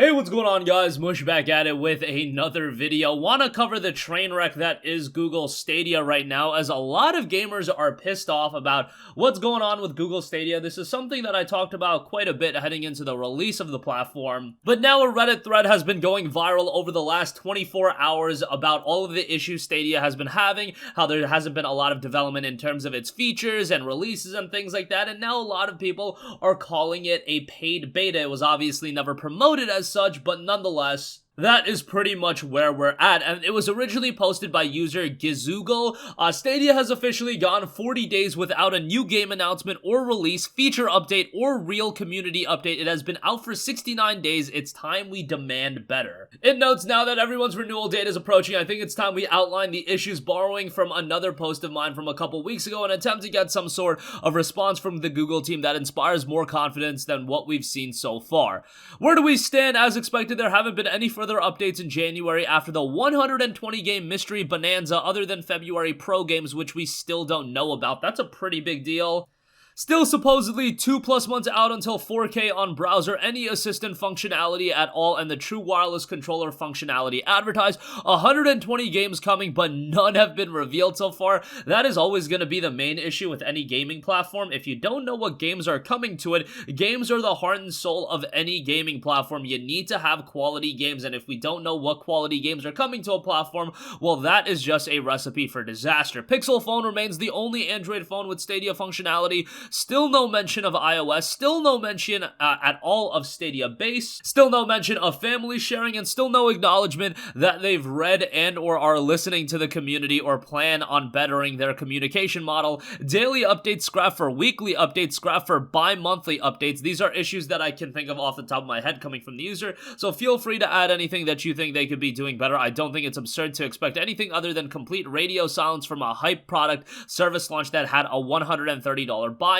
Hey, what's going on, guys? Mush back at it with another video. Want to cover the train wreck that is Google Stadia right now, as a lot of gamers are pissed off about what's going on with Google Stadia. This is something that I talked about quite a bit heading into the release of the platform, but now a Reddit thread has been going viral over the last 24 hours about all of the issues Stadia has been having, how there hasn't been a lot of development in terms of its features and releases and things like that, and now a lot of people are calling it a paid beta. It was obviously never promoted as such, but nonetheless, that is pretty much where we're at, and it was originally posted by user Gizoogle. Stadia has officially gone 40 days without a new game announcement or release, feature update, or real community update. It has been out for 69 days. It's time we demand better. It notes now that everyone's renewal date is approaching. I think it's time we outline the issues, borrowing from another post of mine from a couple weeks ago, and attempt to get some sort of response from the Google team that inspires more confidence than what we've seen so far. Where do we stand? As expected, there haven't been any further updates in January after the 120 game mystery bonanza, other than February Pro games, which we still don't know about. That's a pretty big deal. Still supposedly 2+ months out until 4K on browser, any assistant functionality at all, and the true wireless controller functionality advertised. 120 games coming, but none have been revealed so far. That is always going to be the main issue with any gaming platform. If you don't know what games are coming to it, games are the heart and soul of any gaming platform. You need to have quality games, and if we don't know what quality games are coming to a platform, well, that is just a recipe for disaster. Pixel phone remains the only Android phone with Stadia functionality. Still no mention of iOS, still no mention at all of Stadia Base, still no mention of family sharing, and still no acknowledgement that they've read and or are listening to the community or plan on bettering their communication model. Daily updates scrap for weekly updates, scrap for bi-monthly updates. These are issues that I can think of off the top of my head coming from the user, so feel free to add anything that you think they could be doing better. I don't think it's absurd to expect anything other than complete radio silence from a hype product service launch that had a $130 buy-in,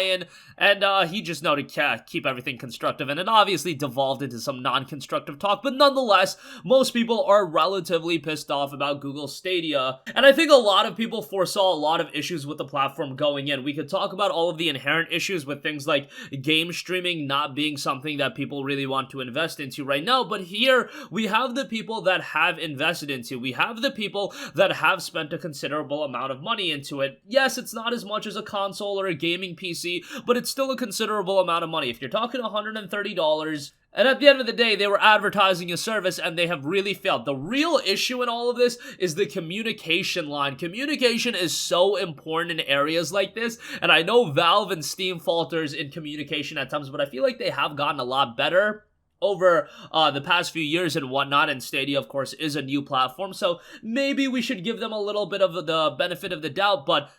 and he just noted keep everything constructive, and it obviously devolved into some non-constructive talk, but nonetheless, most people are relatively pissed off about Google Stadia, and I think a lot of people foresaw a lot of issues with the platform going in. We could talk about all of the inherent issues with things like game streaming not being something that people really want to invest into right now, but here we have the people that have invested into. We have the people that have spent a considerable amount of money into it. Yes, it's not as much as a console or a gaming PC, but it's still a considerable amount of money. If you're talking $130, and at the end of the day, they were advertising a service and they have really failed. The real issue in all of this is the communication line. Communication is so important in areas like this, and I know Valve and Steam falters in communication at times, but I feel like they have gotten a lot better over the past few years and whatnot, and Stadia, of course, is a new platform, so maybe we should give them a little bit of the benefit of the doubt, but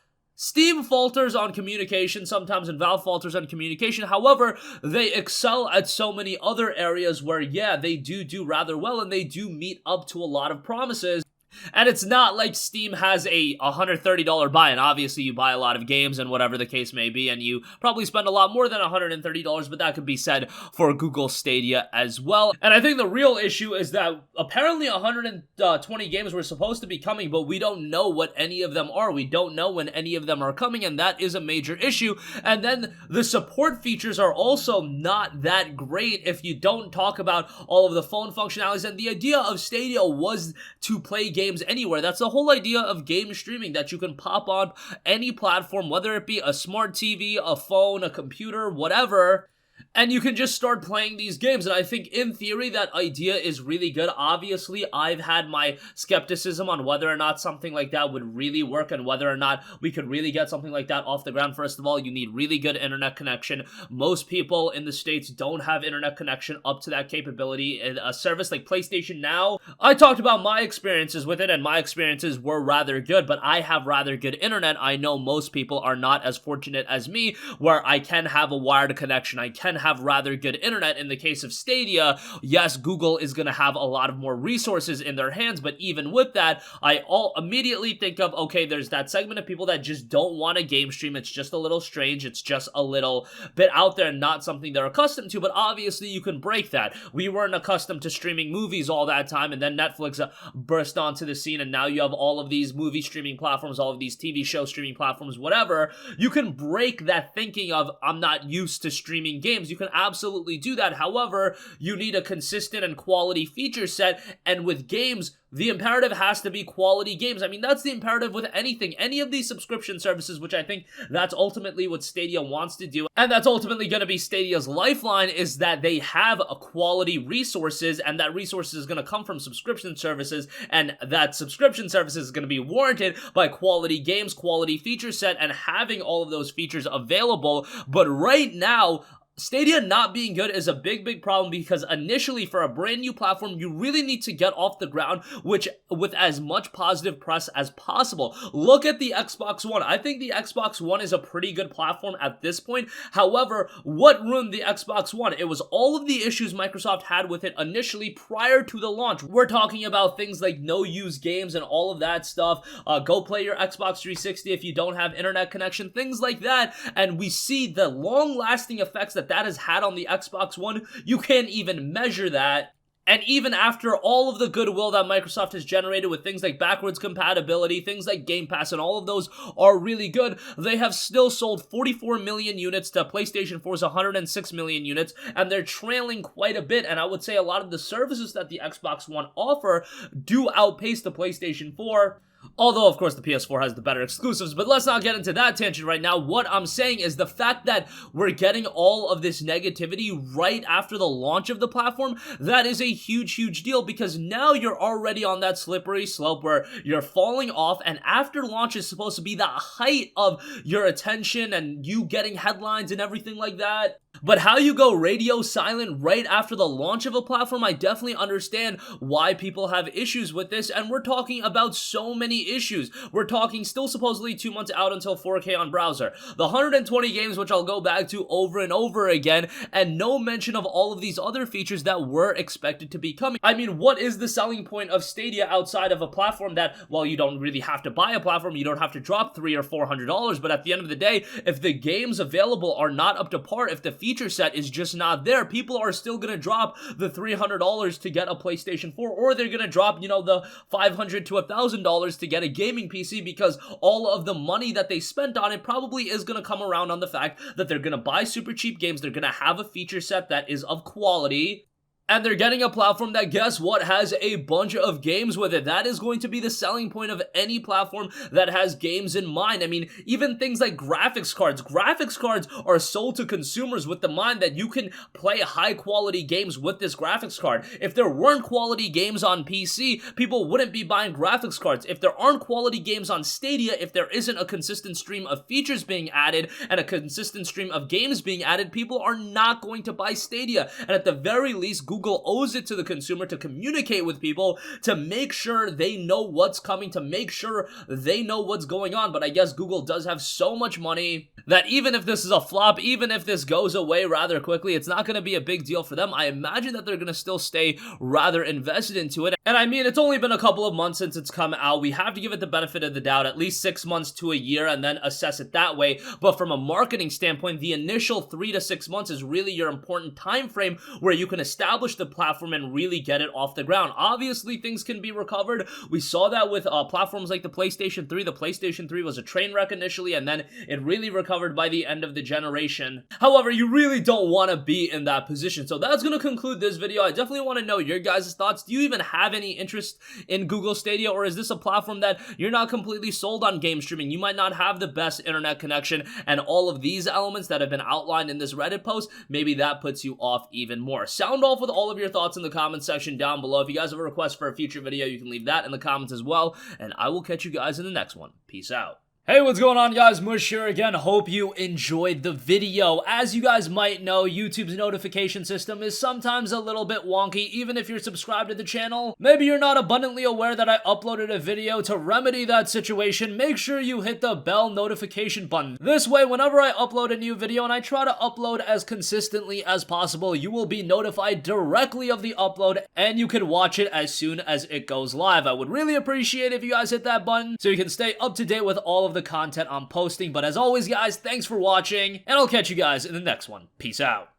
Steam falters on communication sometimes, and Valve falters on communication. However, they excel at so many other areas where, yeah, they do rather well, and they do meet up to a lot of promises. And it's not like Steam has a $130 buy-in. Obviously, you buy a lot of games and whatever the case may be, and you probably spend a lot more than $130, but that could be said for Google Stadia as well. And I think the real issue is that apparently 120 games were supposed to be coming, but we don't know what any of them are. We don't know when any of them are coming, and that is a major issue. And then the support features are also not that great if you don't talk about all of the phone functionalities. And the idea of Stadia was to play games anywhere. That's the whole idea of game streaming, that you can pop on any platform, whether it be a smart TV, a phone, a computer, whatever, and you can just start playing these games. And I think in theory that idea is really good. Obviously, I've had my skepticism on whether or not something like that would really work and whether or not we could really get something like that off the ground. First of all, you need really good internet connection. Most people in the States don't have internet connection up to that capability. And a service like PlayStation Now, I talked about my experiences with it, and my experiences were rather good, but I have rather good internet. I know most people are not as fortunate as me, where I can have a wired connection. I can have rather good internet. In the case of Stadia, yes, Google is going to have a lot of more resources in their hands, but even with that, I immediately think of, okay, there's that segment of people that just don't want a game stream. It's just a little strange. It's just a little bit out there, not something they're accustomed to, but obviously you can break that. We weren't accustomed to streaming movies all that time, and then Netflix burst onto the scene, and now you have all of these movie streaming platforms, all of these TV show streaming platforms, whatever. You can break that thinking of, I'm not used to streaming games. games. You can absolutely do that. However, you need a consistent and quality feature set, and with games, the imperative has to be quality games. I mean, that's the imperative with anything. Any of these subscription services, which I think that's ultimately what Stadia wants to do, and that's ultimately going to be Stadia's lifeline, is that they have a quality resources, and that resources is going to come from subscription services, and that subscription services is going to be warranted by quality games, quality feature set, and having all of those features available. But right now, Stadia not being good is a big problem, because initially for a brand new platform, you really need to get off the ground with as much positive press as possible. Look at the Xbox One. I think the Xbox One is a pretty good platform at this point. However, what ruined the Xbox One? It was all of the issues Microsoft had with it initially prior to the launch. We're talking about things like no-use games and all of that stuff. Go play your Xbox 360 if you don't have internet connection, things like that. And we see the long-lasting effects that has had on the Xbox One. You can't even measure that. And even after all of the goodwill that Microsoft has generated with things like backwards compatibility, things like Game Pass, and all of those are really good, they have still sold 44 million units to PlayStation 4's 106 million units, and they're trailing quite a bit. And I would say a lot of the services that the Xbox One offer do outpace the PlayStation 4. Although, of course, the PS4 has the better exclusives, but let's not get into that tangent right now. What I'm saying is the fact that we're getting all of this negativity right after the launch of the platform, that is a huge deal, because now you're already on that slippery slope where you're falling off, and after launch is supposed to be the height of your attention and you getting headlines and everything like that. But how you go radio silent right after the launch of a platform, I definitely understand why people have issues with this, and we're talking about so many issues. We're talking still supposedly 2 months out until 4K on browser, the 120 games, which I'll go back to over and over again, and no mention of all of these other features that were expected to be coming. I mean, what is the selling point of Stadia outside of a platform that, well, you don't really have to buy a platform, you don't have to drop $300 or $400, but at the end of the day, if the games available are not up to par, if the feature set is just not there, people are still gonna drop the $300 to get a PlayStation 4, or they're gonna drop, the $500 to $1,000 to get a gaming PC, because all of the money that they spent on it probably is gonna come around on the fact that they're gonna buy super cheap games, they're gonna have a feature set that is of quality, and they're getting a platform that, guess what, has a bunch of games with it. That is going to be the selling point of any platform that has games in mind. I mean, even things like graphics cards. Graphics cards are sold to consumers with the mind that you can play high quality games with this graphics card. If there weren't quality games on PC, people wouldn't be buying graphics cards. If there aren't quality games on Stadia, if there isn't a consistent stream of features being added and a consistent stream of games being added, people are not going to buy Stadia. And at the very least, Google owes it to the consumer to communicate with people, to make sure they know what's coming, to make sure they know what's going on. But I guess Google does have so much money that even if this is a flop, even if this goes away rather quickly, it's not going to be a big deal for them. I imagine that they're going to still stay rather invested into it. And I mean, it's only been a couple of months since it's come out. We have to give it the benefit of the doubt, at least 6 months to a year, and then assess it that way. But from a marketing standpoint, the initial 3 to 6 months is really your important time frame where you can establish the platform and really get it off the ground. Obviously, things can be recovered. We saw that with platforms like the PlayStation 3. The PlayStation 3 was a train wreck initially, and then it really recovered by the end of the generation. However, you really don't want to be in that position. So that's going to conclude this video. I definitely want to know your guys' thoughts. Do you even have any interest in Google Stadia, or is this a platform that you're not completely sold on game streaming? You might not have the best internet connection, and all of these elements that have been outlined in this Reddit post, maybe that puts you off even more. Sound off with all of your thoughts in the comments section down below. If you guys have a request for a future video, you can leave that in the comments as well, and I will catch you guys in the next one. Peace out. Hey, what's going on, guys? Mush here again. Hope you enjoyed the video. As you guys might know, YouTube's notification system is sometimes a little bit wonky, even if you're subscribed to the channel. Maybe you're not abundantly aware that I uploaded a video. To remedy that situation, make sure you hit the bell notification button. This way, whenever I upload a new video, and I try to upload as consistently as possible, you will be notified directly of the upload, and you can watch it as soon as it goes live. I would really appreciate if you guys hit that button so you can stay up to date with all of the content I'm posting. But as always, guys, thanks for watching, and I'll catch you guys in the next one. Peace out.